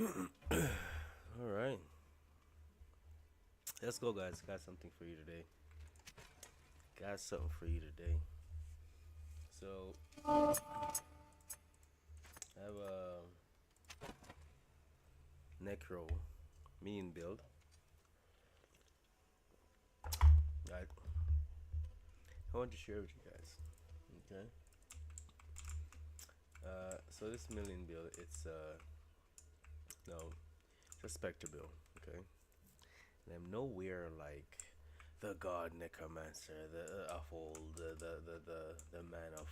All right, let's go, guys. Got something for you today. Got something for you today. So I have a necro minion build. I I want to share with you guys. Okay. So this minion build, it's no, it's a specter build. Okay. And I'm nowhere like the god necromancer, the of old, the man of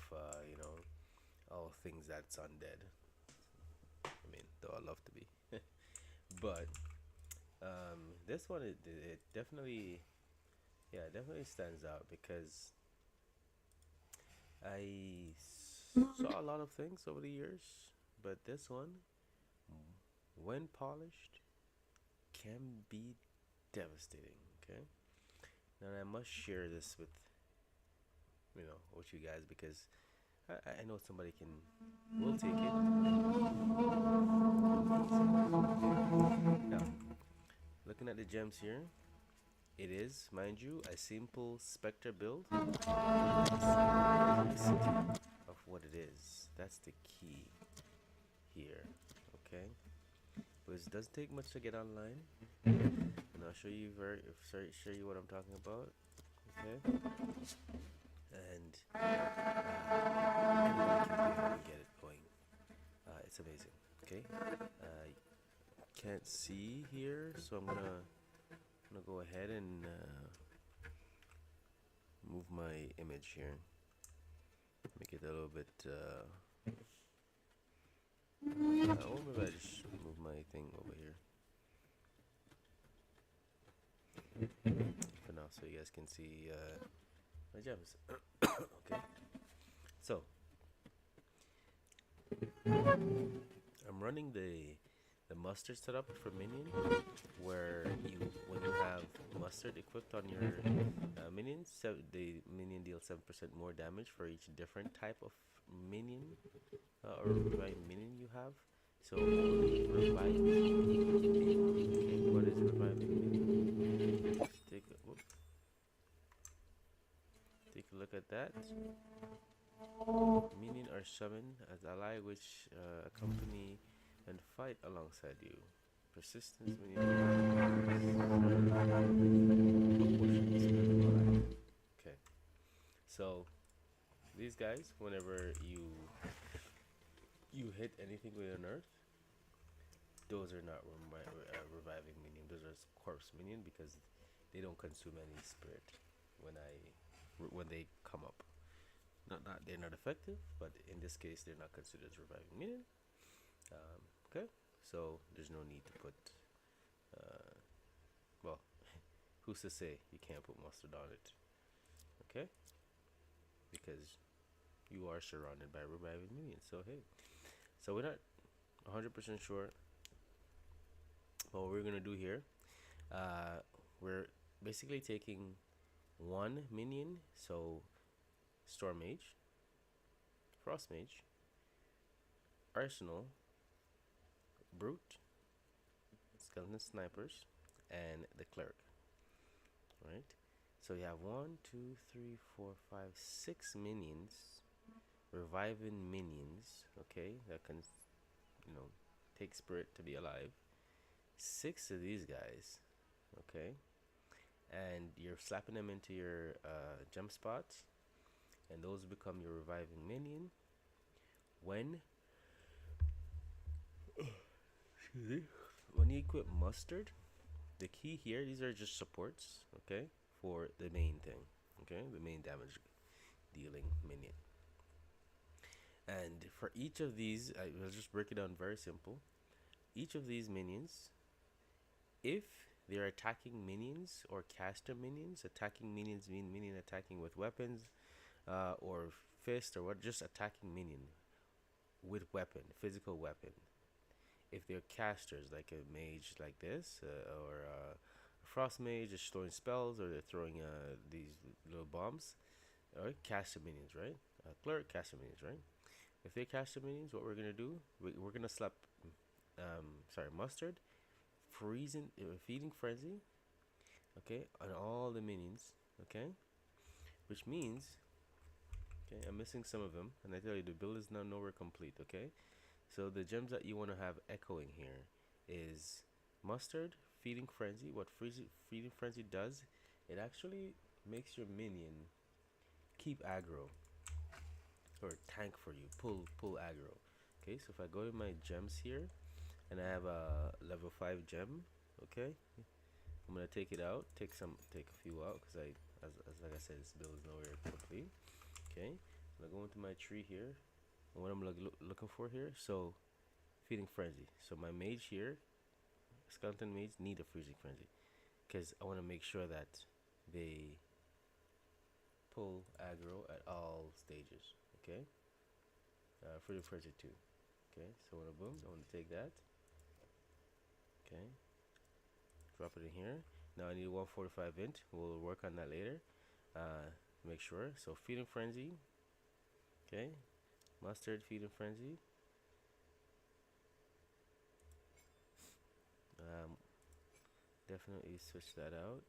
all things that's undead. I mean, though I love to be, but this one it definitely, yeah, it definitely stands out because saw a lot of things over the years, but this one, when polished, can be devastating. Okay, and I must share this with with you guys because I know somebody can will take it now. Looking at the gems here, it is, mind you, a simple spectre build with the simplicity of what it is. That's the key here. Okay, but it doesn't take much to get online, and I'll show you show you what I'm talking about. Okay, and anybody can do it and get it going. It's amazing. Okay, can't see here, so I'm gonna go ahead and move my image here, make it a little bit. Or maybe I just move my thing over here for now, so you guys can see my gems. Okay, so I'm running the mustard setup for Minion, where when you have mustard equipped on your minions, the minion deals 7% more damage for each different type of minion or reviving minion you have. So only reviving minion. Okay, what is reviving minion? Take a look at that. Minion are summoned as ally which accompany and fight alongside you. Persistence minion. Okay, so these guys, whenever you hit anything with an earth, those are not reviving minion. Those are corpse minion because they don't consume any spirit when they come up. Not they're not effective, but in this case they're not considered as reviving minion. Okay, so there's no need to put. Uh, well, who's to say you can't put mustard on it? Okay, because you are surrounded by reviving minions. So hey, so we're not 100% sure what we're gonna do here. We're basically taking one minion, so Storm Mage, Frost Mage, Arsenal, Brute, Skeleton Snipers, and the Cleric. Right? So you have one, two, three, four, five, 6 minions, reviving minions. Okay, that can take spirit to be alive. 6 of these guys. Okay, and you're slapping them into your gem spots, and those become your reviving minion. When excuse me, when you equip mustard, the key here, these are just supports, okay, for the main thing, okay, the main damage dealing minion. And for each of these, I will just break it down very simple. Each of these minions, if they're attacking minions or caster minions, attacking minions mean minion attacking with weapons or fist or what, just attacking minion with weapon, physical weapon. If they're casters, like a mage like this, or a frost mage is throwing spells, or they're throwing these little bombs, or caster minions, right? Cleric caster minions, right? If they're caster minions, what we're gonna do, we're gonna slap sorry, mustard, feeding frenzy, okay, on all the minions, okay, which means, okay, I'm missing some of them, and I tell you the build is now nowhere complete, okay. So the gems that you want to have echoing here is mustard, feeding frenzy. What feeding frenzy does, it actually makes your minion keep aggro or tank for you, pull aggro. Okay, so if I go to my gems here and I have a level 5 gem, okay, I'm gonna take it out, take a few out because as like I said, this build is nowhere complete. Okay, I'm gonna go into my tree here, and what I'm looking for here, so feeding frenzy. So my mage here, skeleton mage, need a freezing frenzy because I want to make sure that they pull aggro at all stages. Okay, freezing frenzy too. Okay, so when I boom, I want to take that. Okay, drop it in here. Now I need 145 int. We'll work on that later. Make sure. So feeding frenzy. Okay, mustard, feeding frenzy. Um, Definitely switch that out.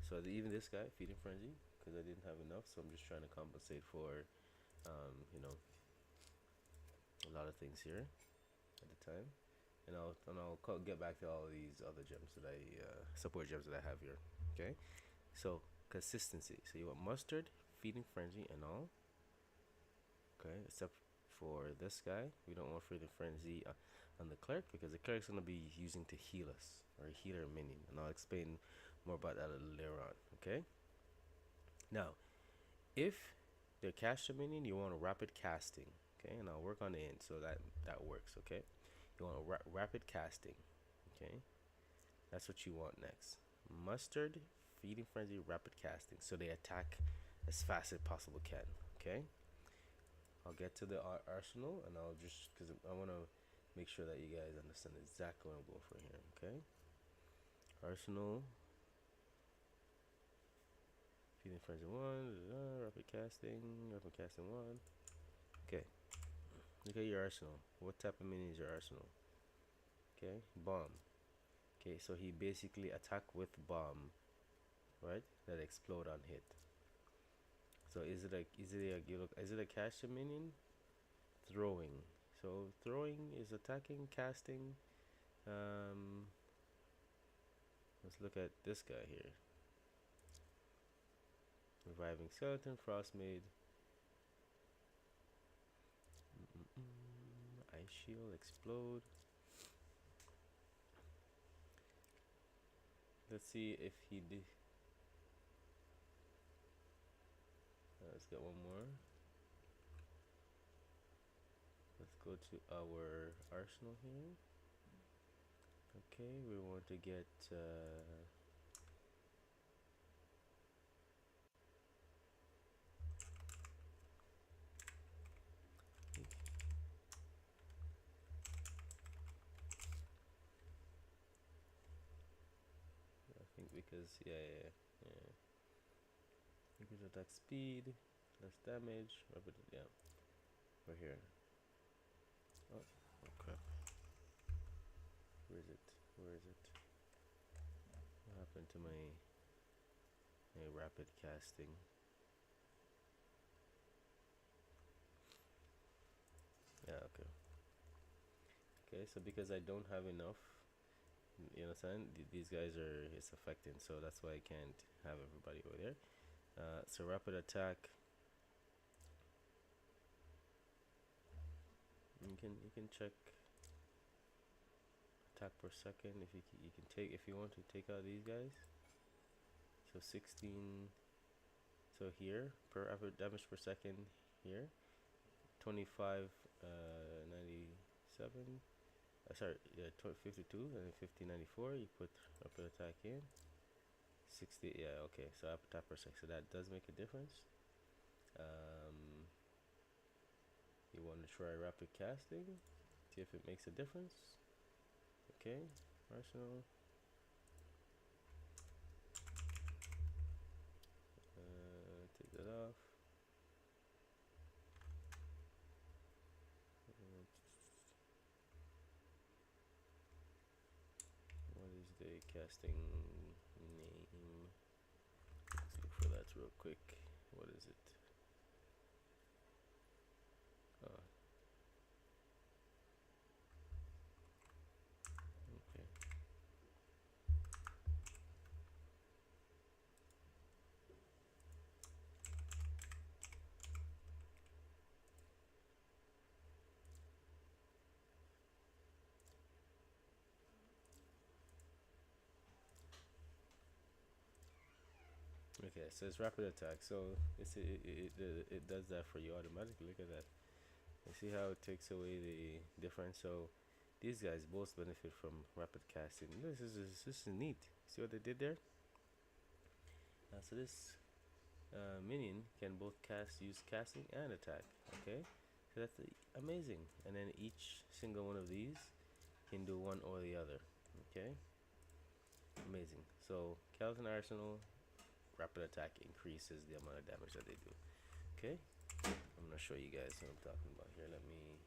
So even this guy, feeding frenzy, because I didn't have enough, so I'm just trying to compensate for, you know, a lot of things here at the time, and I'll get back to all these other gems that I support gems that I have here. Okay, so consistency. So you want mustard, feeding frenzy, and all. Okay, except for this guy, we don't want feeding frenzy on the cleric because the cleric's gonna be using to heal us or healer minion, and I'll explain more about that a little later on. Okay. Now, if they're caster minion, you want a rapid casting. Okay, and I'll work on the end so that works. Okay, you want a rapid casting. Okay, that's what you want next. Mustard, feeding frenzy, rapid casting, so they attack as fast as possible can. Okay, I'll get to the arsenal, and I'll just because I want to make sure that you guys understand exactly what I'm going for here. Okay, arsenal, feeding frenzy 1, rapid casting 1. Okay, look at your arsenal. What type of minion is your arsenal? Okay, bomb. Okay, so he basically attack with bomb, right? That explode on hit. So is it a caster minion? Throwing. So throwing is attacking, casting. Um, let's look at this guy here. Reviving skeleton, frost maid. Ice shield, explode. Let's see if he did. Let's get one more. Let's go to our arsenal here. Okay, we want to get I think because yeah. Increase attack speed, less damage, rapid, yeah. We're here. Oh, oh crap. Where is it? Where is it? What happened to my rapid casting? Yeah, okay. Okay, so because I don't have enough, you understand? These guys are, it's affecting, so that's why I can't have everybody over there. So rapid attack. You can check attack per second if you can take if you want to take out these guys. So 16. So here per damage per second here 25 97 sorry, yeah, 52 and 5094. You put rapid attack in 60. Yeah, okay, so rapid attack per second, so that does make a difference. You want to try rapid casting, see if it makes a difference. Okay, arsenal. Take that off. casting name. Let's look for that real quick. What is it? Oh, okay. Okay, so it's rapid attack. So it does that for you automatically. Look at that. You see how it takes away the difference. So these guys both benefit from rapid casting. This is neat. See what they did there? So this minion can both use casting and attack. Okay, so that's amazing. And then each single one of these can do one or the other. Okay, amazing. So Skeleton Arsenal rapid attack increases the amount of damage that they do. Okay, I'm gonna show you guys what I'm talking about here. Let me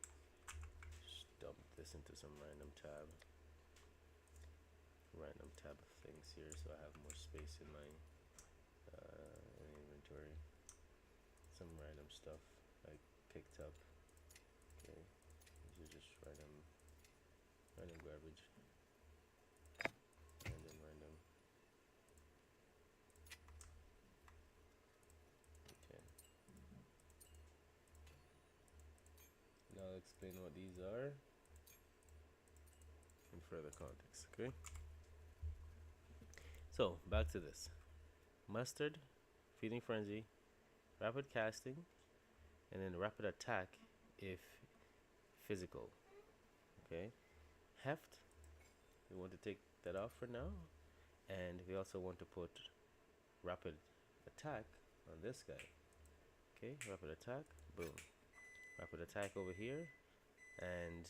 just dump this into some random tab of things here, so I have more space in my inventory. Some random stuff I picked up. Okay, these are just random garbage. Random. Okay. Now I'll explain what these are in further context. Okay. So back to this: mustard, feeding frenzy, rapid casting, and then rapid attack if physical. Okay. Heft, we want to take that off for now, and we also want to put rapid attack on this guy. Okay, rapid attack, boom. Rapid attack over here, and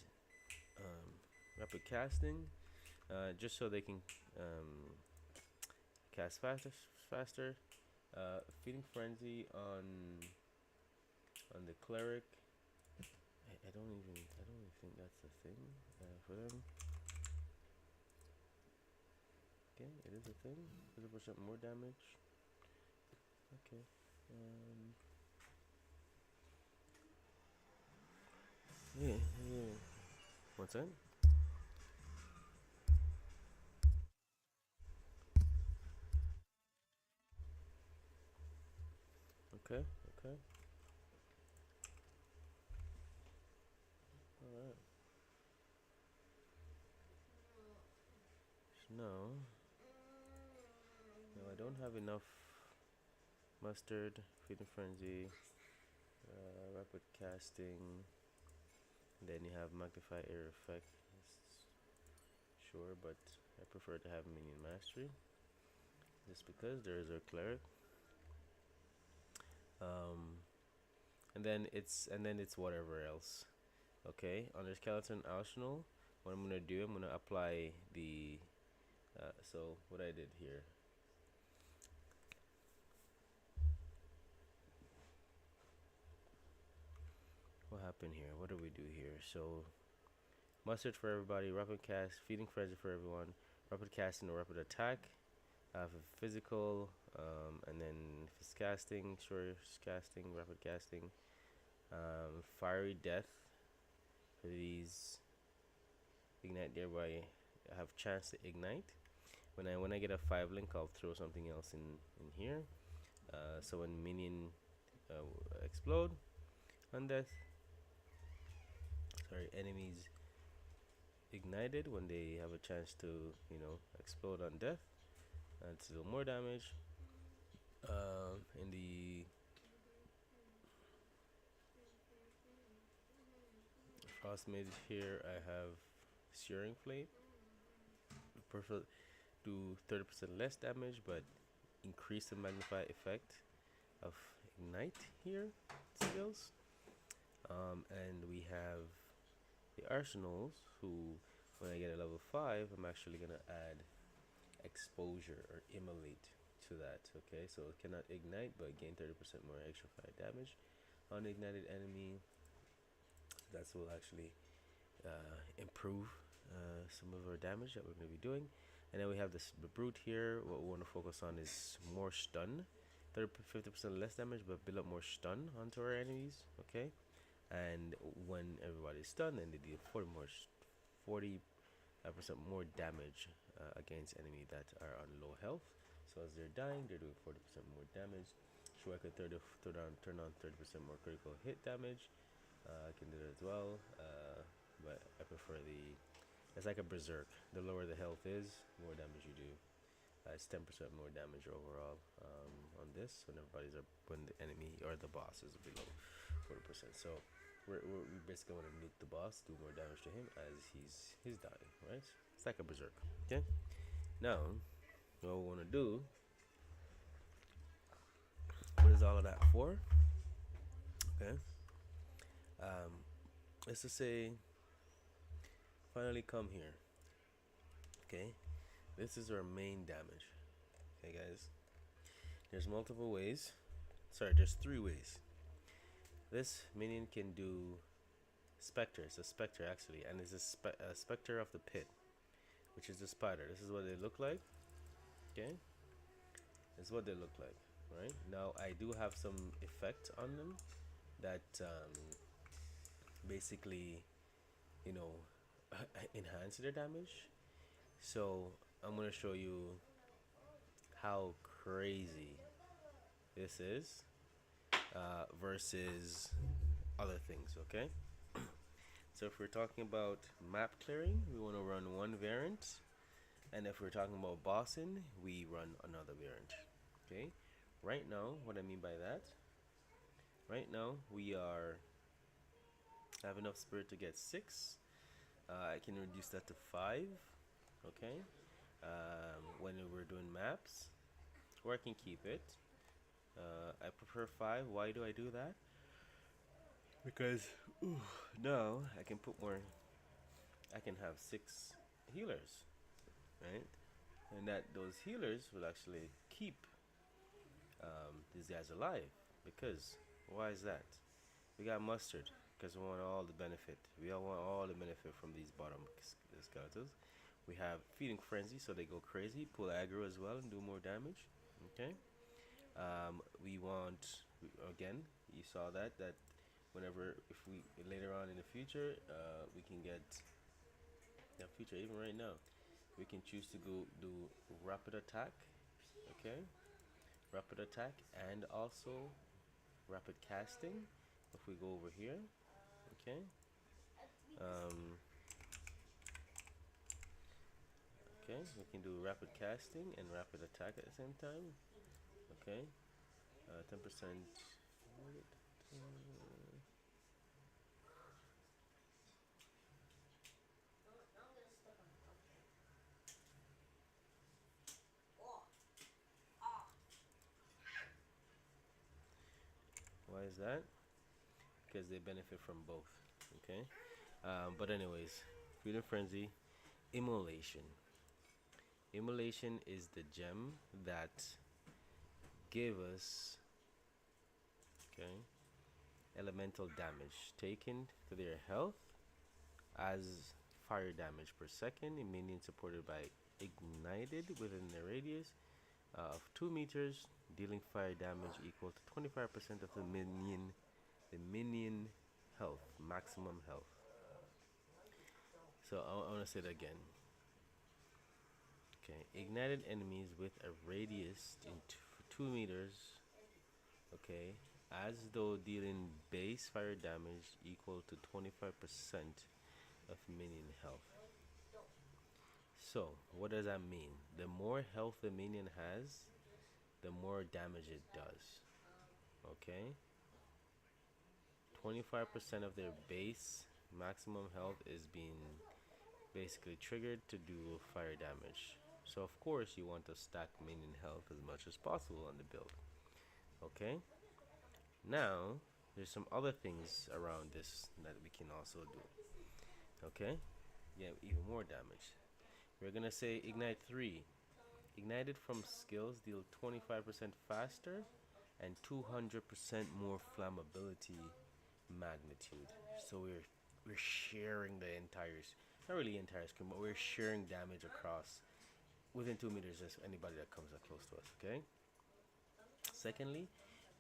rapid casting, just so they can cast faster. Feeding frenzy on the cleric. I don't even think that's a thing for them. Okay, it is a thing. 50% more damage. Okay. Yeah. What's that? Okay. Alright. No. No, I don't have enough mustard, feeding frenzy, rapid casting. Then you have magnify air effect. Sure, but I prefer to have minion mastery. Just because there is a cleric. Um, and then it's whatever else. Okay, under skeleton arsenal, what I'm gonna do, I'm gonna apply the. So what I did here. What happened here? What do we do here? So mustard for everybody, rapid cast, feeding frenzy for everyone, rapid casting or rapid attack. For physical, and then if it's casting, sure, casting, rapid casting, fiery death for these ignite thereby I have chance to ignite. When I get a 5 link, I'll throw something else in here. So when minion explode on death, sorry, enemies ignited when they have a chance to explode on death, and to do more damage. In the frost mage here, I have searing flame. Prefer do 30% less damage, but increase the magnify effect of ignite here skills. And we have the arsenals, who when I get a level 5, I'm actually gonna add exposure or immolate to that. Okay, so it cannot ignite, but gain 30% more extra fire damage on ignited enemy. That will actually improve some of our damage that we're going to be doing. And then we have this the brute here. What we want to focus on is more stun, 50% less damage, but build up more stun onto our enemies. Okay, and when everybody's stunned, then they deal 40% more damage against enemy that are on low health. So as they're dying, they're doing 40% more damage. Sure, I could turn on 30% more critical hit damage. I can do that as well, but I prefer the. It's like a berserk. The lower the health is, more damage you do. It's 10% more damage overall on this when the enemy or the boss is below 40%. So we basically want to nuke the boss, do more damage to him as he's dying, right? It's like a berserk. Okay. Now, what we want to do? What is all of that for? Okay. Um, let's just say, finally come here. Okay. This is our main damage. Okay, guys. There's multiple ways. Sorry, there's 3 ways. This minion can do Spectre. It's a Spectre actually, and it's a Spectre of the Pit, which is the spider. This is what they look like. Okay, this is what they look like. Right now, I do have some effect on them that basically, you know, enhance their damage. So I'm gonna show you how crazy this is versus other things. Okay. So if we're talking about map clearing, we want to run one variant, and if we're talking about bossing, we run another variant. Okay. Right now, what I mean by that, right now we have enough spirit to get 6. I can reduce that to 5. Okay. When we're doing maps, or I can keep it. I prefer 5. Why do I do that? Because now I can put more. I can have 6 healers, right? And that those healers will actually keep these guys alive. Because why is that? We got mustard because we want all the benefit. We all want all the benefit from these bottom skeletons. We have feeding frenzy, so they go crazy, pull aggro as well, and do more damage. Okay. We want again. You saw that whenever if we later on in the future, we can get future even right now. We can choose to go do rapid attack. Okay, rapid attack and also rapid casting. If we go over here, okay. Um, okay, we can do rapid casting and rapid attack at the same time. Okay, 10%. Why is that? Because they benefit from both. Okay, but anyways, freedom frenzy, immolation. Immolation is the gem that give us okay elemental damage taken to their health as fire damage per second. A minion supported by ignited within the radius of 2 meters, dealing fire damage equal to 25% of the minion health, maximum health. So I want to say that again. Okay, ignited enemies with a radius in 2 meters. Okay, as though dealing base fire damage equal to 25% of minion health. So, what does that mean? The more health the minion has, the more damage it does. Okay? 25% of their base maximum health is being basically triggered to do fire damage. So, of course, you want to stack minion health as much as possible on the build. Okay? Now, there's some other things around this that we can also do. Okay? Yeah, even more damage. We're gonna say Ignite 3. Ignited from skills deal 25% faster and 200% more flammability magnitude. So we're sharing the entire, not really entire screen, but we're sharing damage across within 2 meters is anybody that comes that close to us. Okay. Secondly,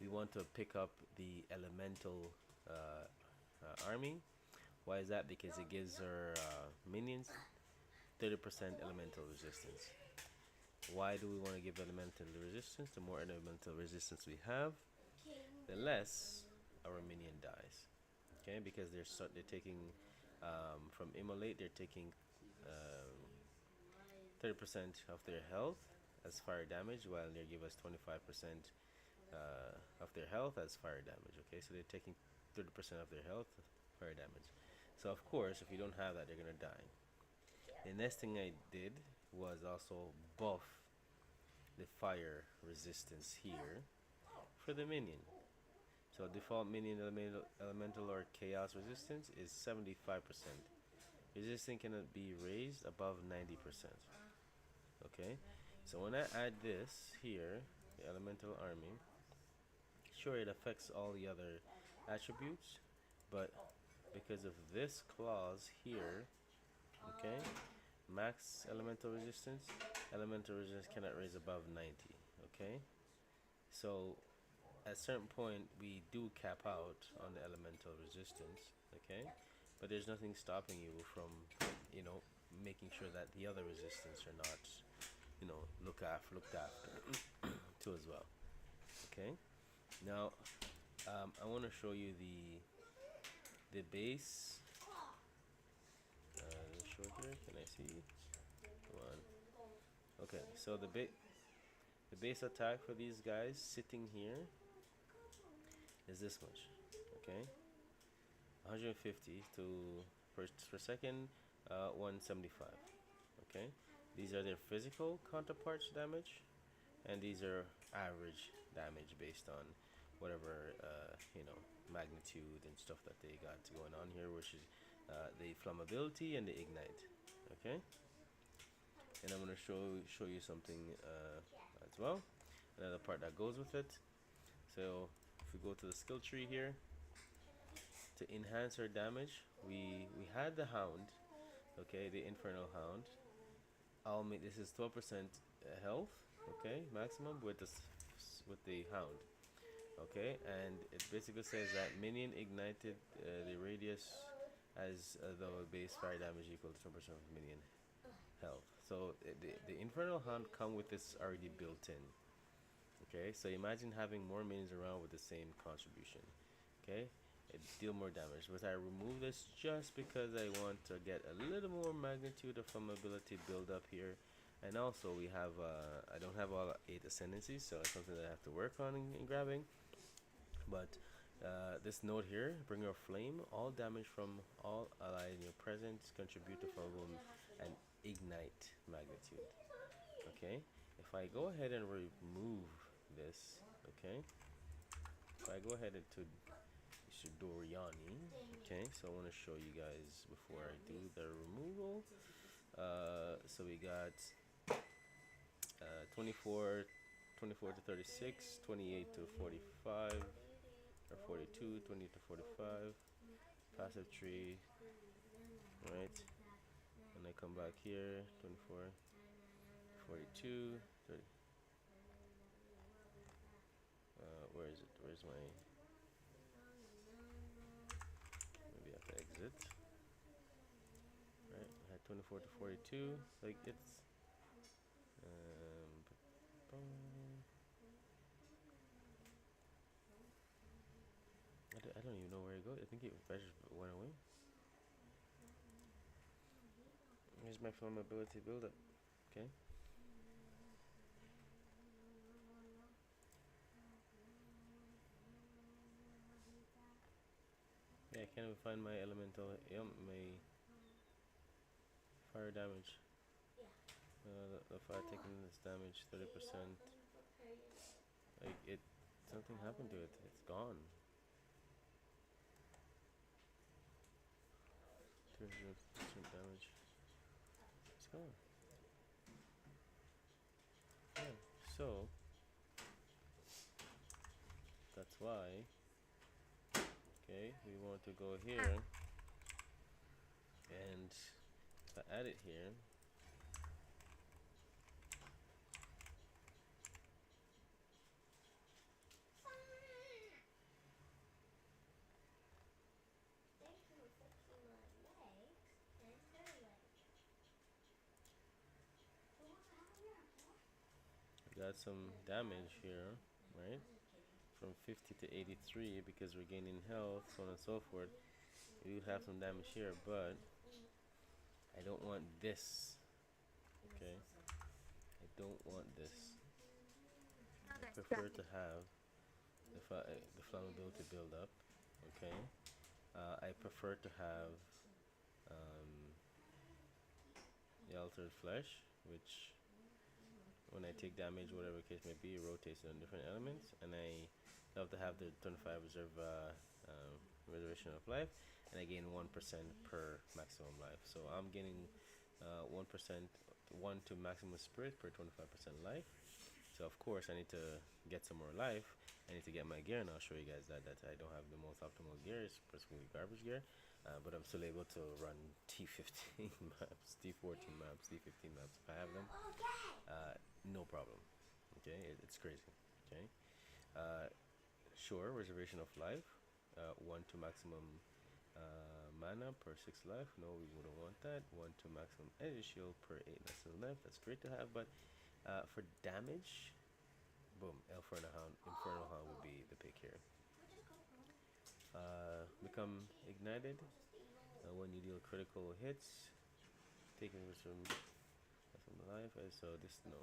we want to pick up the elemental army. Why is that? Because it gives our minions 30% elemental resistance. Why do we want to give elemental resistance? The more elemental resistance we have, the less our minion dies. Okay, because they're taking from immolate, they're taking 30% of their health as fire damage, while they give us 25% of their health as fire damage. Okay, so they're taking 30% of their health fire damage. So of course, if you don't have that, they're gonna die. The next thing I did was also buff the fire resistance here for the minion. So default minion elemental or chaos resistance is 75%. Resistance cannot be raised above 90%. Okay, so when I add this here, the elemental army, sure it affects all the other attributes, but because of this clause here, okay, max elemental resistance cannot raise above 90. Okay, so at a certain point we do cap out on the elemental resistance. Okay, but there's nothing stopping you from, you know, making sure that the other resistance are not, looked after too as well. Okay, now I want to show you the base. Show here. Can I see? Come on. Okay, so the base attack for these guys sitting here is this much. Okay, 150 to per second, 175. Okay, these are their physical counterparts damage, and these are average damage based on whatever magnitude and stuff that they got going on here, which is the flammability and the ignite. Okay, and I'm going to show you something as well, another part that goes with it. So if we go to the skill tree here, to enhance our damage, we had the hound, okay, the infernal hound. I'll make this is 12% health, okay, maximum with the hound. Okay, and it basically says that minion ignited the radius as the base fire damage equal to 10% of minion health. So the infernal hound come with this already built in. Okay, so imagine having more minions around with the same contribution. Okay, it deal more damage, but I remove this just because I want to get a little more magnitude of flammability build up here. And also we have I don't have all 8 ascendancies, so it's something that I have to work on in grabbing. But this note here, bringer of flame, all damage from all allied in your presence contribute to flammable and ignite magnitude. Okay, if I go ahead and remove this, okay, if I go ahead into Shidoriani, okay, so I want to show you guys before I do the removal. So we got 24 to 36, 28 to 45, or 42, 20 to 45, passive tree, right? And I come back here, 24, 42, 30. Where is it? Where's my? Maybe I have to exit. Right, I had 24 to 42. Like it's. I don't even know where it goes. I think it just went away. Here's my flammability buildup. Okay. Yeah, I can't even find my elemental, my fire damage. The fire taking this damage, 30%. Like something happened to it. It's gone. 200% damage. It's gone. Yeah. So that's why. Okay, we want to go here and add it here. got some damage here, right? From 50 to 83 because we're gaining health, so on and so forth. We would have some damage here, but I don't want this. Okay, I don't want this. I prefer to have the flammability build up. Okay, I prefer to have um, the altered flesh, which when I take damage, whatever case may be, it rotates on different elements, and I love to have the 25 reserve reservation of life, and I gain 1% per maximum life. So I'm gaining 1%, 1 to maximum spirit per 25% life. So of course I need to get some more life. I need to get my gear, and I'll show you guys that I don't have the most optimal gear. It's basically garbage gear, but I'm still able to run T15 maps, T14 maps, T15 maps if I have them. No problem. Okay, it's crazy. Okay, uh, sure, reservation of life, 1 to maximum mana per 6 life. No, we wouldn't want that. 1 to maximum energy shield per 8 maximum life. That's great to have, but for damage, boom, Infernal Hound would be the pick here. Become ignited when you deal critical hits, taking some life. So this, no,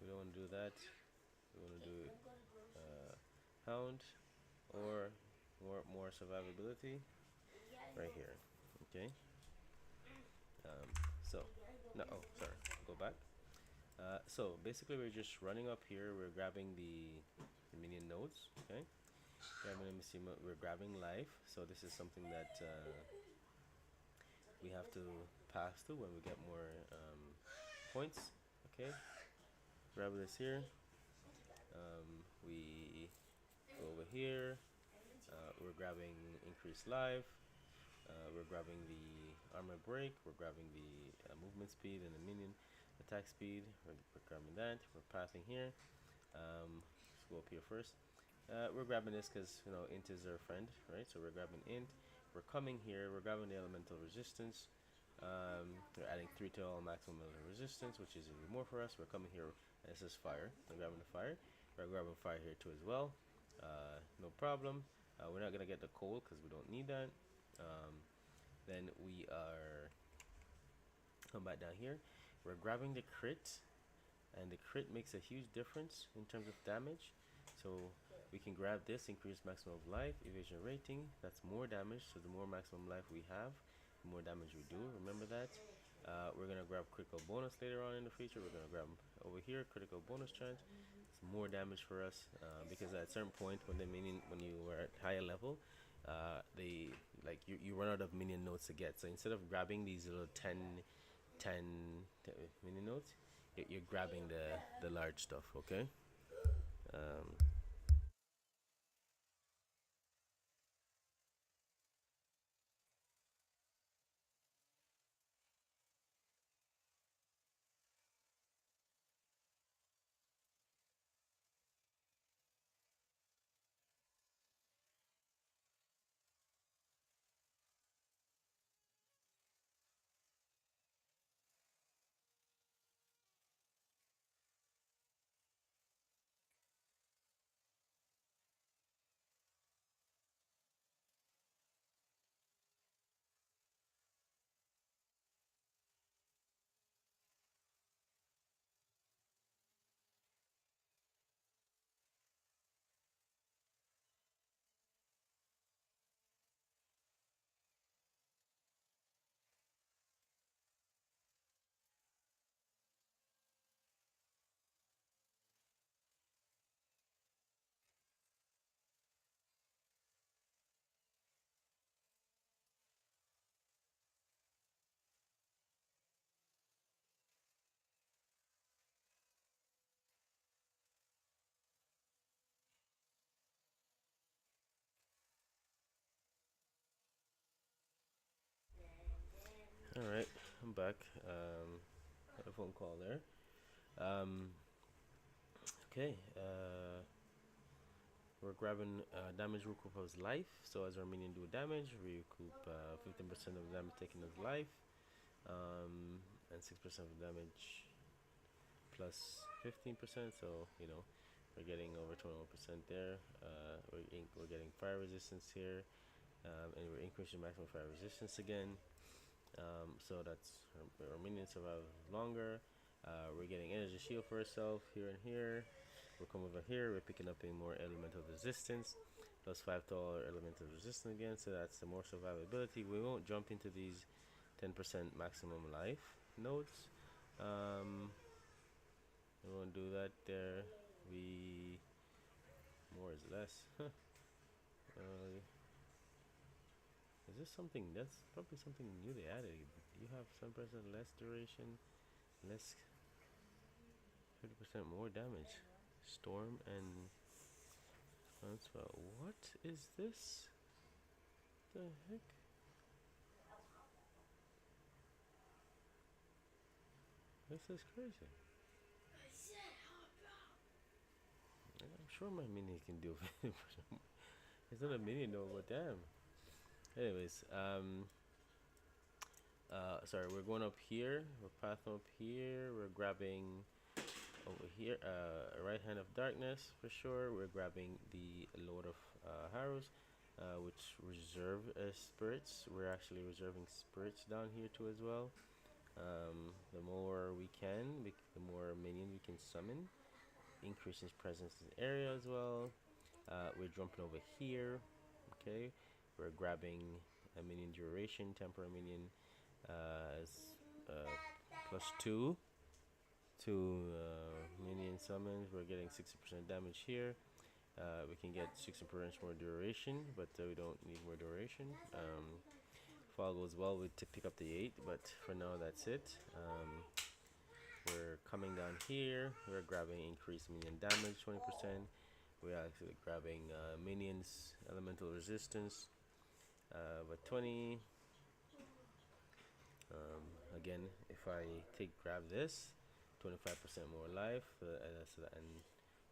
we don't want to do that. We want to do Hound or more survivability right here. Okay. Um, so no, oh sorry, go back. So basically, we're just running up here. We're grabbing the minion nodes. Okay. We're grabbing life. So this is something that we have to pass through when we get more points. Okay. Grab this here. We go over here. We're grabbing increased life. We're grabbing the armor break. We're grabbing the movement speed and the minion attack speed. We're grabbing that. We're passing here. Let's go up here first. We're grabbing this because int is our friend, right? So we're grabbing int. We're coming here. We're grabbing the elemental resistance. We're adding 3 to all maximum elemental resistance, which is even more for us. We're coming here, and this is fire. We're grabbing the fire. We're grabbing fire here too as well. No problem. We're not gonna get the coal because we don't need that. Then we are come back down here. We're grabbing the crit, and the crit makes a huge difference in terms of damage. So we can grab this, increase maximum of life, evasion rating. That's more damage. So the more maximum life we have, the more damage we do. Remember that. We're gonna grab critical bonus later on in the future. We're gonna grab over here critical bonus chance. It's more damage for us because at a certain point when you were at higher level, they you run out of minion nodes to get. So instead of grabbing these little 10 minion nodes, you're grabbing the large stuff. Okay. Um, all right, I'm back. Had a phone call there. Um, okay. We're grabbing damage recoup of life. So as our minion do damage, we recoup 15% of damage taken as life, and 6% of damage plus 15%. So we're getting over 21% there. We're getting fire resistance here, and we're increasing maximum fire resistance again. So that's our minions survive longer. We're getting energy shield for ourselves here and here. We'll come over here. We're picking up a more elemental resistance, plus 5 to all elemental resistance again. So that's the more survivability. We won't jump into these 10% maximum life nodes. We won't do that there. We more is less. Is this something that's probably something new they added? You have 7% less duration, less 50% more damage. Storm and what is this? The heck? This is crazy. I'm sure my minion can do it. It's not a minion though, but damn. Anyways, sorry, we're going up here. We're passing up here. We're grabbing over here. Right hand of darkness for sure. We're grabbing the Lord of Harrows, which reserve spirits. We're actually reserving spirits down here too as well. The more we can, the more minion we can summon. Increases presence in the area as well. We're jumping over here. Okay, we're grabbing a minion duration, temporary minion, as +2 to minion summons. We're getting 60% damage here. We can get 60% more duration, but we don't need more duration. If all goes well, we pick up the 8, but for now that's it. We're coming down here. We're grabbing increased minion damage 20%. We're actually grabbing minions elemental resistance, but 20. Again, if I grab this, 25% more life, and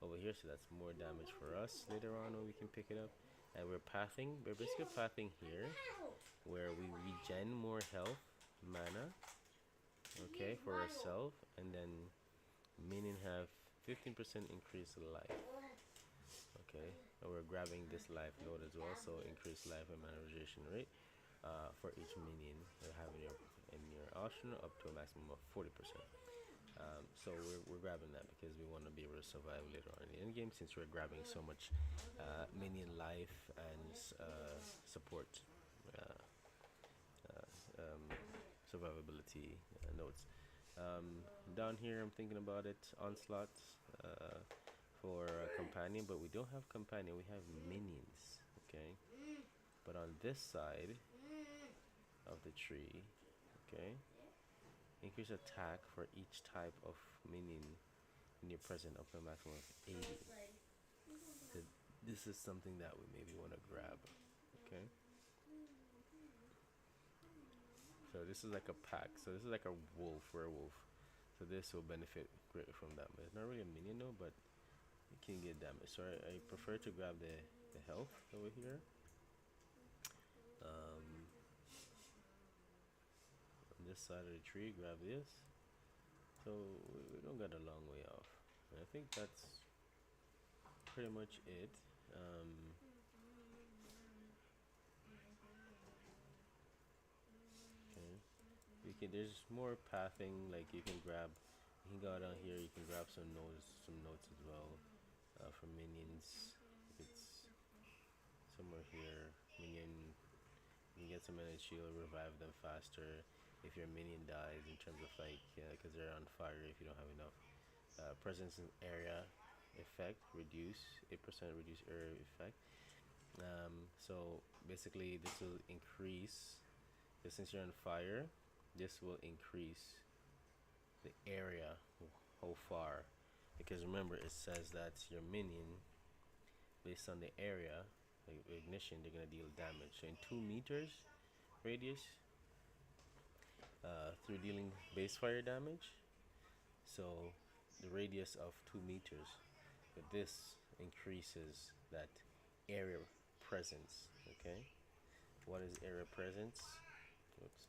over here, so that's more damage for us later on when we can pick it up. And we're pathing. We're basically pathing here, where we regen more health, mana, okay, for ourselves, and then minion have 15% increased life. Okay, and we're grabbing this life node as well, so increased life and mana regeneration rate for each minion you have in your arsenal up to a maximum of 40%. So we're grabbing that because we want to be able to survive later on in the end game, since we're grabbing so much minion life and support survivability nodes. Down here, I'm thinking about it, onslaught for a companion, but we don't have companion, we have minions. Okay, but on this side of the tree, okay, increase attack for each type of minion in your present up to a maximum of 80. So this is something that we maybe want to grab. Okay, so this is like a pack. So this is like a werewolf. So this will benefit greatly from that. But it's not really a minion though, but it can get damage. So I prefer to grab the health over here. On this side of the tree, grab this. So we don't got a long way off. And I think that's pretty much it. Okay. There's more pathing. Like you can go down here. You can grab some notes as well for minions. It's somewhere here. Minion. You can get some energy shield, revive them faster if your minion dies. In terms of because they're on fire. If you don't have enough presence in area effect, reduce 8% reduce area effect. So basically, this will increase. Since you're on fire, this will increase the area how far, because remember it says that your minion, based on the area like ignition, they're gonna deal damage. So in 2 meters radius, through dealing base fire damage, so the radius of 2 meters, but this increases that area presence. Okay, what is area presence? Oops.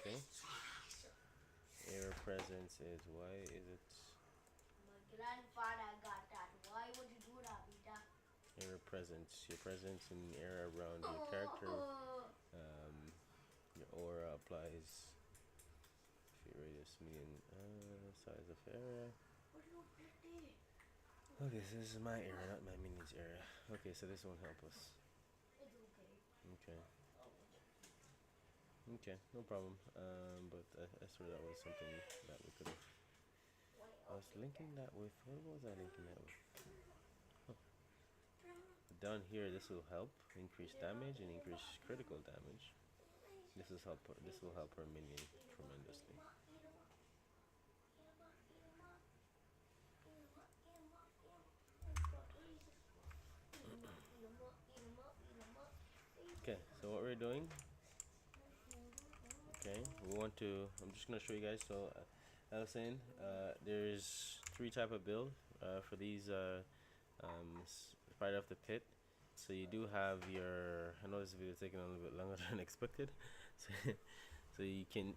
Okay. Error presence is why is it My grandfather got that. Why would you do that, Peter? error presence? Your presence in error around your character. Your aura applies if you radius median size of area. Okay, so this is my area, not my minion's area. Okay, so this won't help us. It's okay. Okay. Okay, no problem. But I swear that was something that we could have. I was linking that with. What was I linking that with? Down here, this will help increase damage and increase critical damage. This is help. This will help her minion tremendously. Okay, so what we're doing? Okay, we want to. I'm just gonna show you guys. So, I was saying, there's three type of build for these right off the pit. So you do have your. I know this video is taking a little bit longer than expected. So, so you can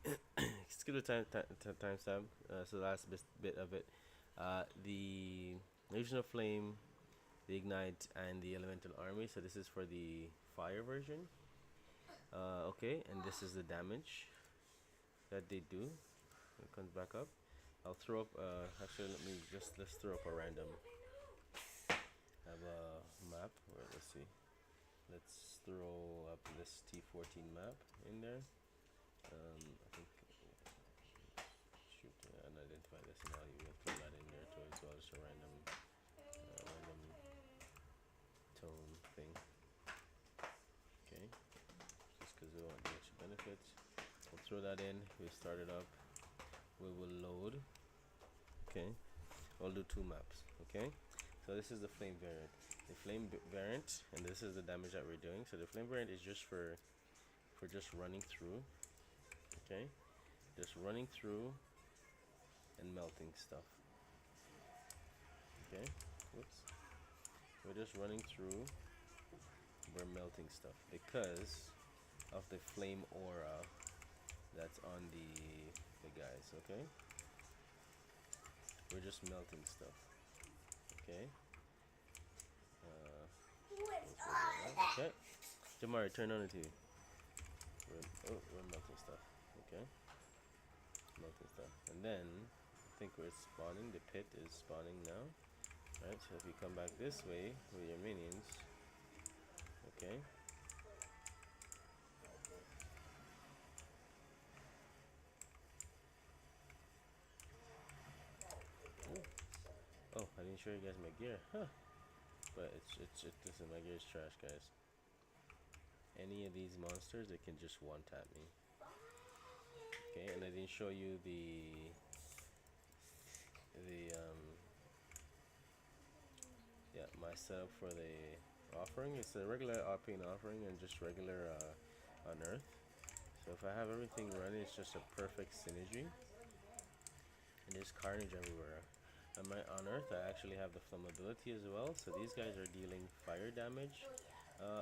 skip the timestamp. So the last bit of it. The Legion of Flame, the Ignite, and the Elemental Army. So this is for the fire version. Okay, and this is the damage that they do. It comes back up. I'll throw up. Actually, let's throw up a random. Have a map. Wait, let's see. Let's throw up this T14 map in there. I think. Shoot, unidentified nationality. We'll throw that in there too as well. Just a random tone thing. Okay. Just because we want the extra benefits. We'll throw that in. We'll start it up. We will load. Okay. I'll do two maps. Okay. So this is the flame variant. The flame variant, and this is the damage that we're doing. So the flame variant is just for just running through. Okay. Just running through and melting stuff. Okay. Whoops. We're just running through. We're melting stuff because of the flame aura that's on the guys. Okay. We're just melting stuff. Okay. Okay. Jamari, turn on the TV. We're melting stuff. Okay. Melting stuff. And then I think we're spawning. The pit is spawning now. Right. So if you come back this way with your minions. Okay. Oh, I didn't show you guys my gear. Huh. But listen, my gear is trash, guys. Any of these monsters, they can just one tap me. Okay, and I didn't show you the my setup for the offering. It's a regular Arcane offering and just regular unearth. So if I have everything running, it's just a perfect synergy. And there's carnage everywhere. On my unearth, I actually have the flammability as well. So these guys are dealing fire damage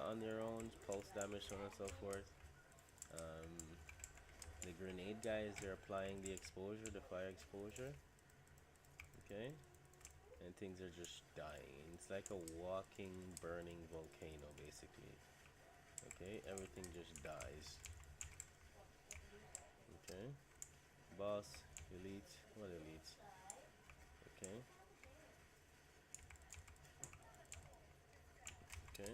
on their own, pulse damage, so on and so forth. The grenade guys, they're applying the exposure, the fire exposure. Okay. And things are just dying. It's like a walking, burning volcano, basically. Okay, everything just dies. Okay, boss, elite, what elite? Okay. Okay.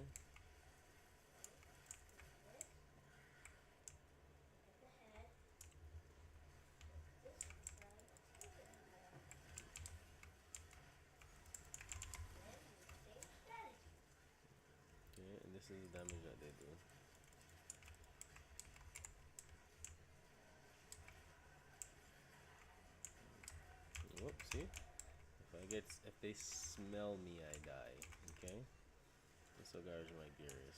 Okay, and this is the damage that they do. Whoop, see? If they smell me, I die. Okay? That's how garbage my gear is.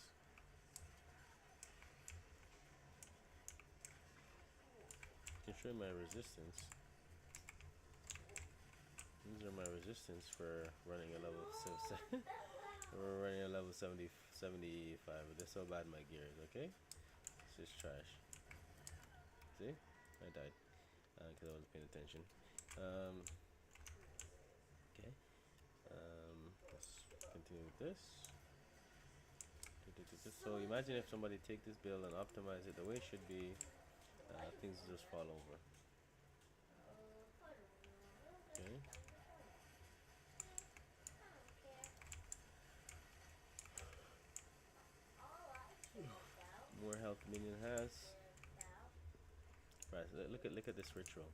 I can show you my resistance. These are my resistance for running a level 7. We're running a level 75. That's how bad my gear is, okay? It's just trash. See? I died. because I wasn't paying attention. Um, okay. Let's continue with this. So imagine if somebody take this build and optimize it the way it should be, things just fall over. Okay. More health minion has. Right. Look at this ritual.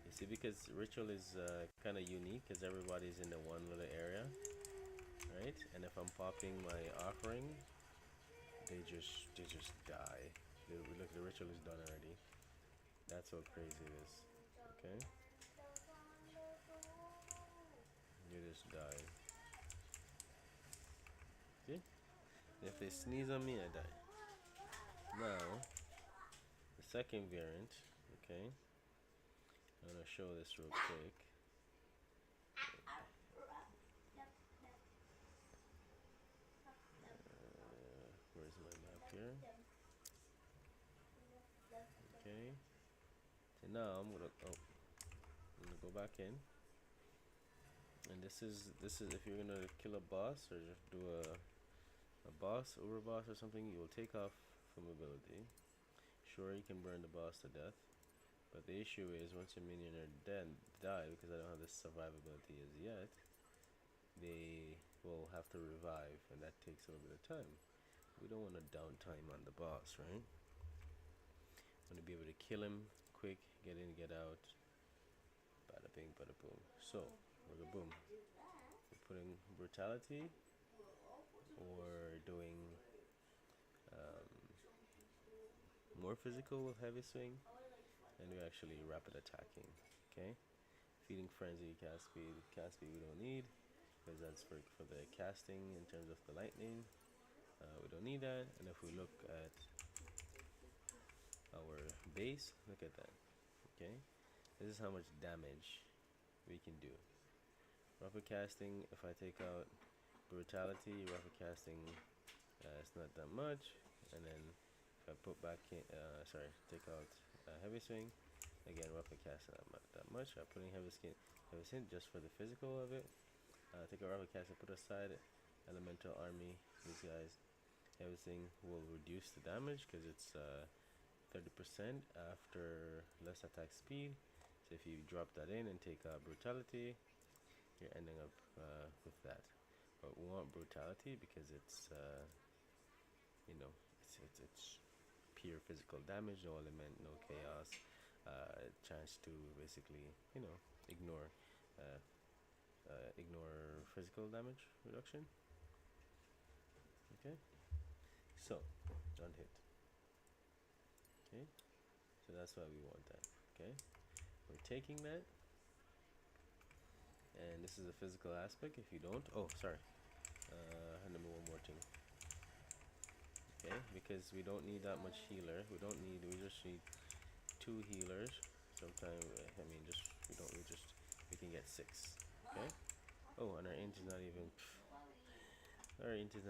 You see, because ritual is kind of unique, because everybody's in the one little area, right? And if I'm popping my offering, they just die. Look, the ritual is done already. That's how crazy it is. Okay, you just die. See? If they sneeze on me, I die. Now, the second variant. Okay, I'm gonna show this real quick. Where's my map here? Okay. So now I'm gonna go back in, and this is if you're gonna kill a boss or just do a boss, overboss or something, you will take off from ability. Sure, you can burn the boss to death, but the issue is once your minion are dead, die, because I don't have this survivability as yet, they will have to revive, and that takes a little bit of time. We don't want a downtime on the boss, right? Want to be able to kill him quick, get in, get out, bada bing, bada boom. So, we're gonna boom. We're putting brutality or doing um, more physical with heavy swing, and we're actually rapid attacking. Okay, feeding frenzy, cast speed. Cast speed we don't need because that's for the casting in terms of the lightning. We don't need that. And if we look at our base, look at that. Okay, this is how much damage we can do. Rapid casting. If I take out brutality, rapid casting, it's not that much. And then if I put back in, take out heavy swing. Again, rapid casting that much. I'm putting heavy swing just for the physical of it. Take a rapid casting, put aside elemental army. These guys, everything will reduce the damage because it's 30% after less attack speed. So if you drop that in and take brutality, you're ending up with that. But we want brutality because it's it's pure physical damage, no element, no chaos. Chance to basically ignore uh, ignore physical damage reduction. Okay, so don't hit. Okay, so that's why we want that. Okay, we're taking that, and this is a physical aspect. If you don't, oh sorry, and then one more thing. Okay, because we don't need that much healer. We just need 2 healers. Sometimes we can get 6. Okay. Oh, and our int is not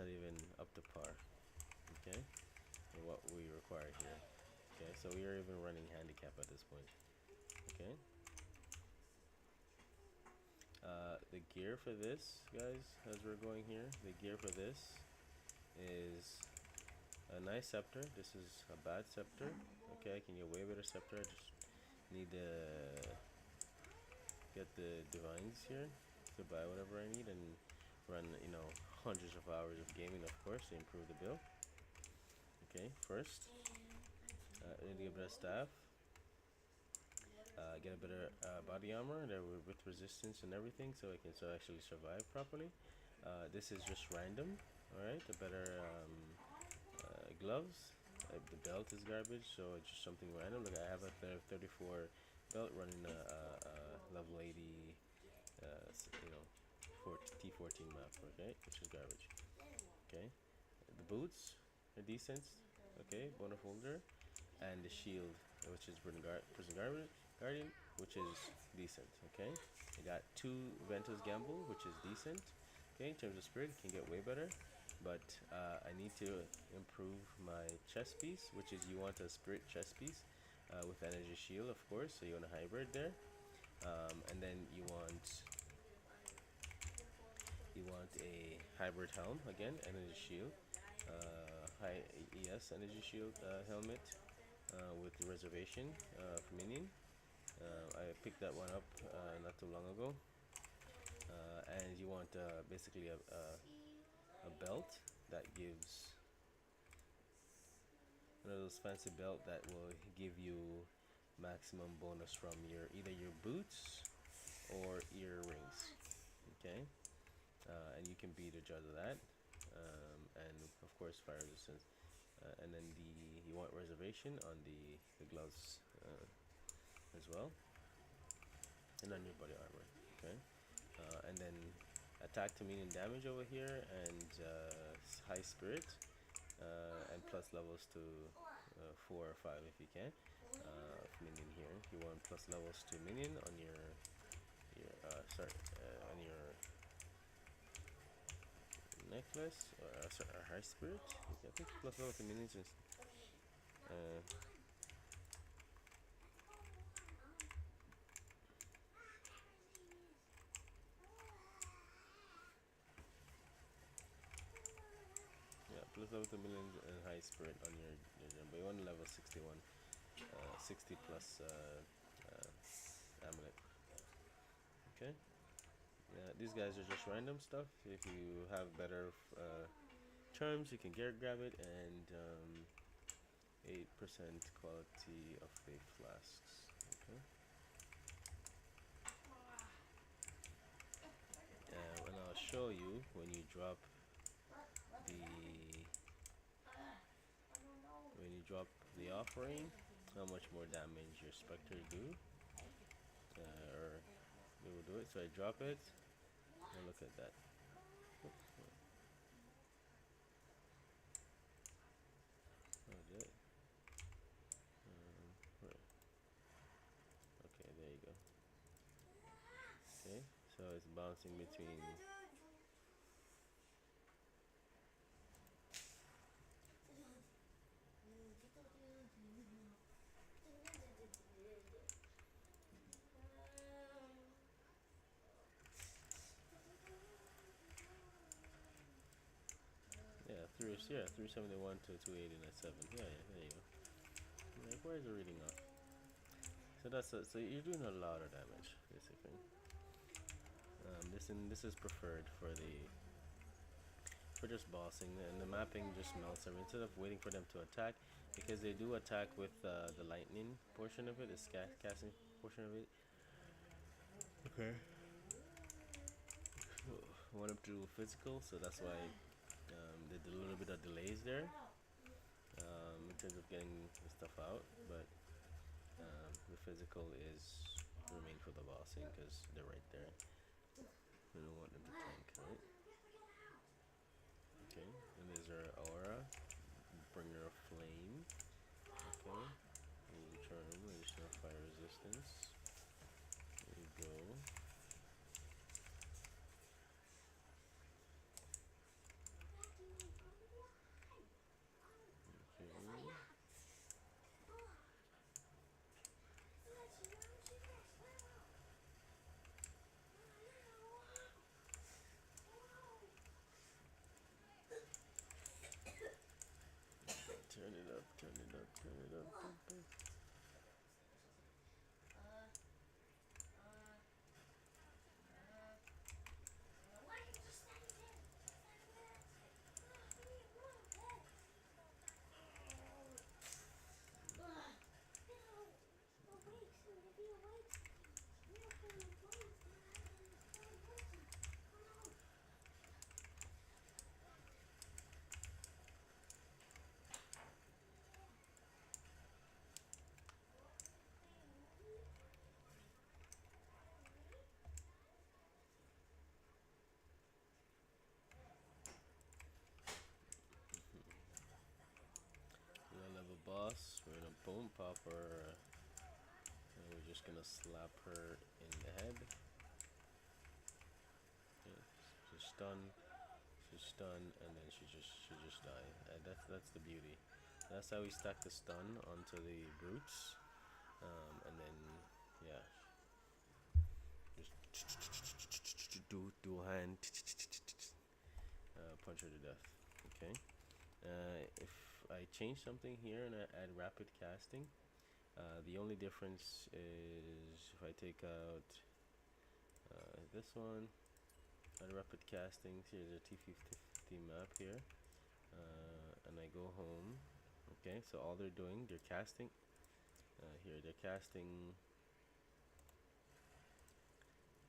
even up to par. Okay, for what we require here. Okay, so we are even running handicap at this point. Okay. The gear for this, guys, as we're going here, the gear for this is a nice scepter. This is a bad scepter. Okay, I can get way better scepter. I just need to get the divines here to buy whatever I need and run, hundreds of hours of gaming, of course, to improve the build. Okay, first, I need to get a better staff. Get a better body armor that with resistance and everything, so I can actually survive properly. This is just random. All right, a better gloves. The belt is garbage, so it's just something random. Like I have a 34 belt running a level 80, T14 map. Okay, which is garbage. Okay, the boots are decent. Okay, bone of holder, and the shield, which is prison guardian, which is decent. Okay, I got 2 Ventus gamble, which is decent. Okay, in terms of spirit, can get way better, but I need to improve my chest piece, which is you want a spirit chest piece with energy shield, of course. So you want a hybrid there, and then you want a hybrid helm again, energy shield, high ES energy shield helmet with the reservation for Minion. I picked that one up not too long ago, and you want basically a belt that gives one of those fancy belt that will give you maximum bonus from your either your boots or earrings. Okay, and you can be the judge of that, and of course fire resistance. And then you want reservation on the gloves as well, and on your body armor. Okay, and then attack to medium damage over here, and high spirit, and plus levels to 4 or 5 if you can. Minion here, you want plus levels to minion on your sorry on your necklace, or sorry, high spirit. I think plus level to minions is uh, yeah, plus level to minions and high spirit on your gem. But you want level 61, 60 plus amulet. Okay. These guys are just random stuff. If you have better terms, you can grab it, and 8% quality of the flasks. Okay. And I'll show you when you drop the offering, how much more damage your specter do, or it will do it. So I drop it, and look at that. Oops, that it? Right. Okay, there you go. Okay, so it's bouncing between. Yeah, 371 to 287. Yeah, there you go. Like, where's the reading off? So so you're doing a lot of damage basically. This is preferred for just bossing, and the mapping just melts everything instead of waiting for them to attack, because they do attack with the lightning portion of it, the casting portion of it. Okay. Want them to do physical, so that's why they did a little bit of delays there in terms of getting the stuff out, but the physical is remain for the bossing because they're right there. We don't want them to tank, right? Okay, and there's our aura, bringer of flame. Okay, charm, additional fire resistance. There you go. Okay. Turn it up, turn it up, turn it up. We're gonna have a boss. We're gonna boom pop her, and we're just gonna slap her in the head. Okay. She's stunned. She's stunned, and then she just die. That's the beauty. That's how we stack the stun onto the brutes. And then yeah, just do dual hand punch her to death. Okay. If I change something here and I add rapid casting, the only difference is if I take out this one, add rapid casting. Here's a T50 map here, and I go home. Okay, so all they're doing, they're casting. Here they're casting.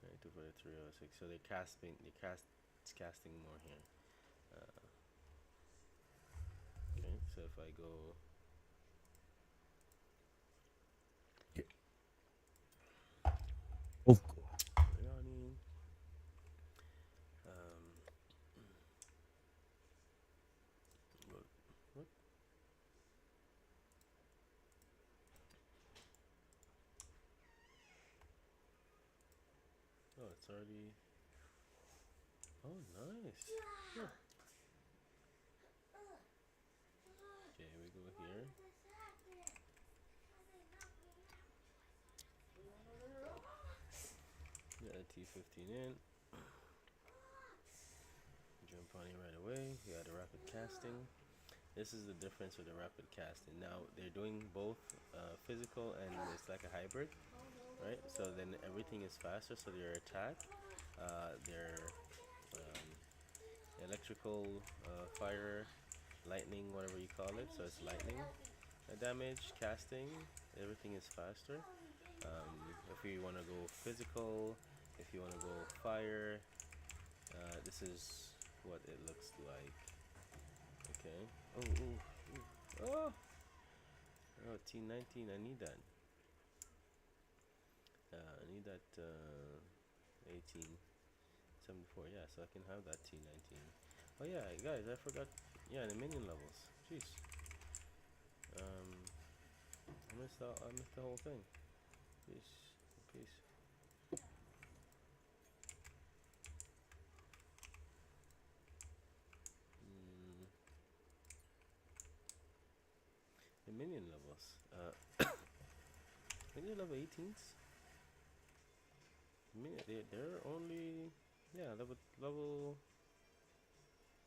Right, 24306. So they're casting. It's casting more here. Okay, so if I go Of course. Biryani, what? What? Oh, it's already. Oh, nice. Huh. Okay, we go here. Got a T15 in. Jump on it right away. We got a rapid casting. This is the difference with the rapid casting. Now they're doing both physical and it's like a hybrid, right? So then everything is faster. So their attack, their um, electrical, fire, lightning, whatever you call it. So it's lightning damage, casting. Everything is faster. If you want to go physical, if you want to go fire, this is what it looks like. Okay. Oh, ooh, ooh. Oh, oh, T19. I need that. I need that 1874. Yeah, so I can have that T19. Oh yeah, guys, I forgot. Yeah, the minion levels. Jeez. I missed the whole thing. Peace. Peace. Mm, the minion levels. Minion level 18s. They're only yeah level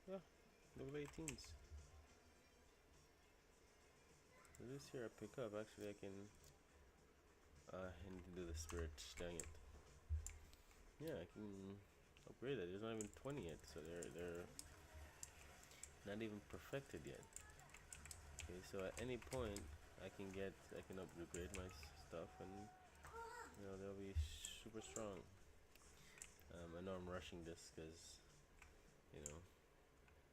yeah level 18s. So this here I pick up. Actually, I can do the spirit. Dang it. Yeah, I can upgrade it. There's not even 20 yet, so they're not even perfected yet. Okay, so at any point I can upgrade my stuff and they'll be super strong. I know I'm rushing this because you know,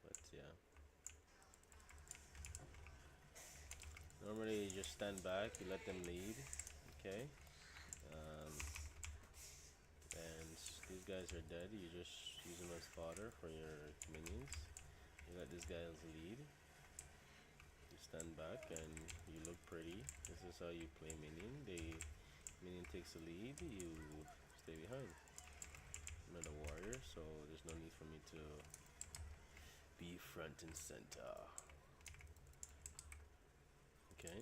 but yeah. Normally you just stand back, you let them lead, okay? Um, and these guys are dead. You just use them as fodder for your minions. You let these guys lead. You stand back and you look pretty. This is how you play minion. Minion takes the lead. You stay behind. I'm not a warrior, so there's no need for me to be front and center. Okay.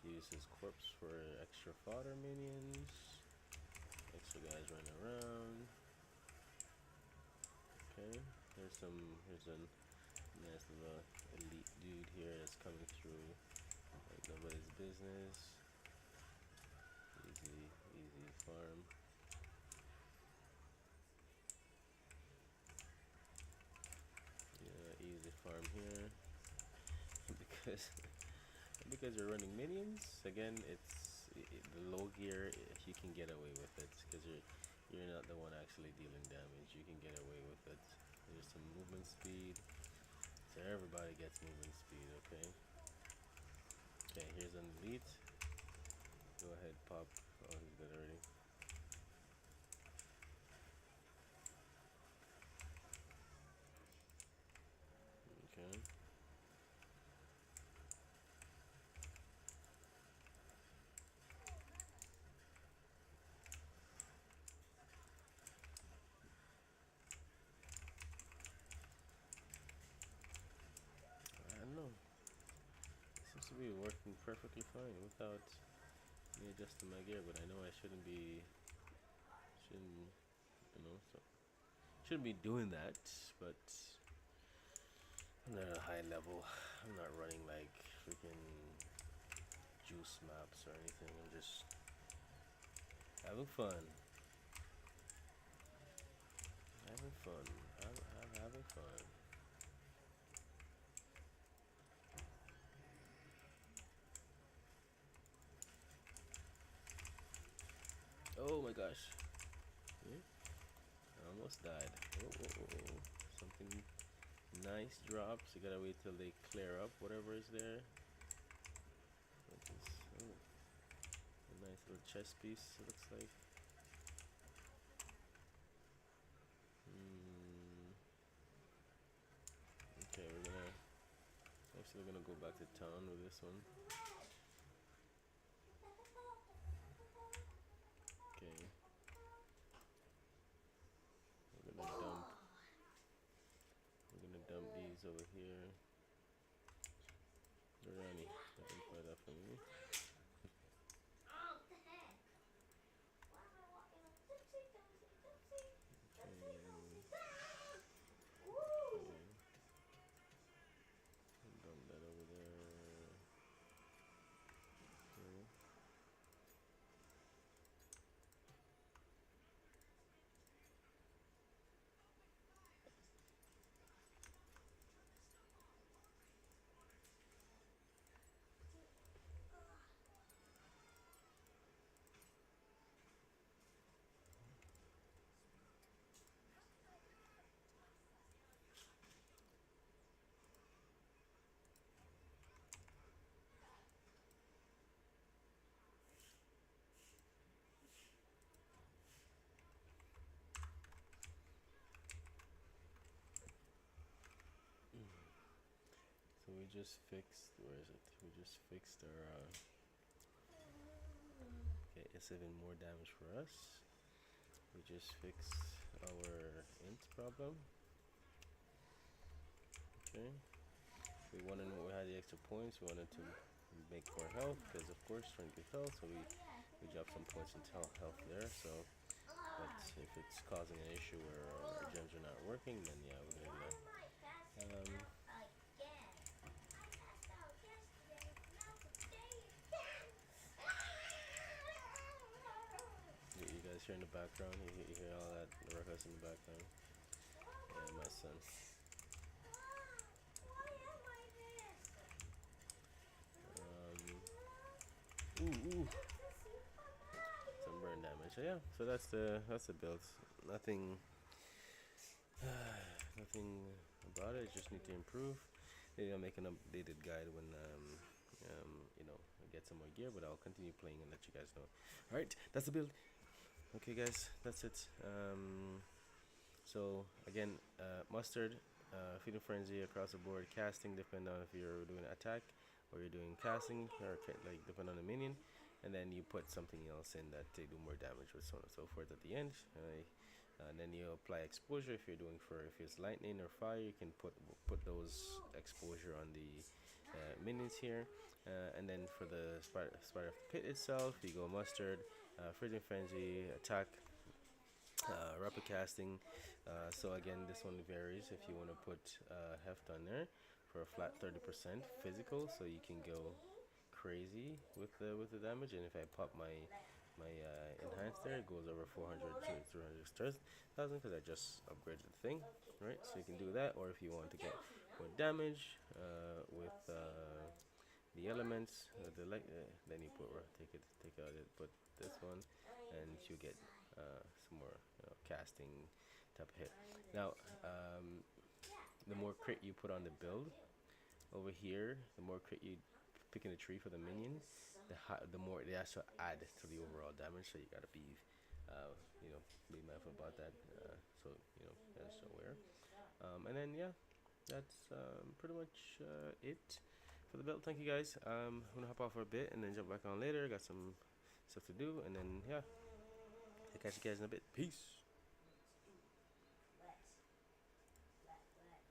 Use his corpse for extra fodder minions. Extra guys running around. Okay. Here's a nice little elite dude here that's coming through like nobody's business. Easy farm. Yeah, easy farm here. because because you're running minions. Again, the low gear. You can get away with it because you're not the one actually dealing damage. You can get away with it. There's some movement speed. So everybody gets movement speed. Okay. Okay. Here's an elite. Go ahead, pop. Oh, he's dead already. Okay. I don't know. It seems to be working perfectly fine without me adjusting my gear, but I know I shouldn't, so shouldn't be doing that. But I'm not at a high level. I'm not running like freaking juice maps or anything. I'm just having fun. Having fun. Having fun. Oh my gosh. Hmm? I almost died. Oh. Something nice drops. You gotta wait till they clear up whatever is there. What is, oh, a nice little chest piece, it looks like. Hmm. Okay, we're gonna go back to town with this one. Okay. We're gonna dump We're gonna dump these over here. Rani, I can play that for me. Oh, what the heck? Why am I walking on tipsy, toesy, tipsy, tipsy, toesy, Woo! Okay. Dump that over there. Okay. So we just fixed, where is it? We just fixed our, okay, it's even more damage for us. We just fixed our int problem. Okay. We had the extra points, we wanted to make more health, because of course trying to get health, so we dropped some points in health there, so, but if it's causing an issue where our gems are not working, then yeah, we're gonna do that. Why am I passing out again? I passed out yesterday, now today again. You guys hear in the background, you hear all that ruckus in the background? Yeah, my son. Why am I this? Ooh, some burn damage. So yeah, so that's the build. Nothing, nothing about it. Just need to improve. Maybe I'll make an updated guide when I get some more gear. But I'll continue playing and let you guys know. All right, that's the build. Okay, guys, that's it. So again, mustard, feeding frenzy across the board, casting depending on if you're doing attack or you're doing casting, or like depending on the minion, and then you put something else in that they do more damage with so on and so forth at the end. And then you apply exposure if you're doing if it's lightning or fire, you can put those exposure on the minions here. And then for the spider of the pit itself, you go mustard, freezing frenzy, attack, rapid casting. So again, this one varies if you want to put heft on there for a flat 30% physical, so you can go crazy with the damage. And if I pop my enhanced there, it goes over 400 to 300 thousand because I just upgraded the thing, right? So you can do that, or if you want to get more damage with the elements, then you take out it, put this one, and you get some more casting type hit. Now, the more crit you put on the build over here, the more crit you pick in the tree for the minion, the more they actually add to the overall damage. So you gotta be mindful about that. So that's aware. And then yeah, that's pretty much it for the build. Thank you guys. I'm gonna hop off for a bit and then jump back on later. Got some stuff to do, and then yeah, I'll catch you guys in a bit. Peace.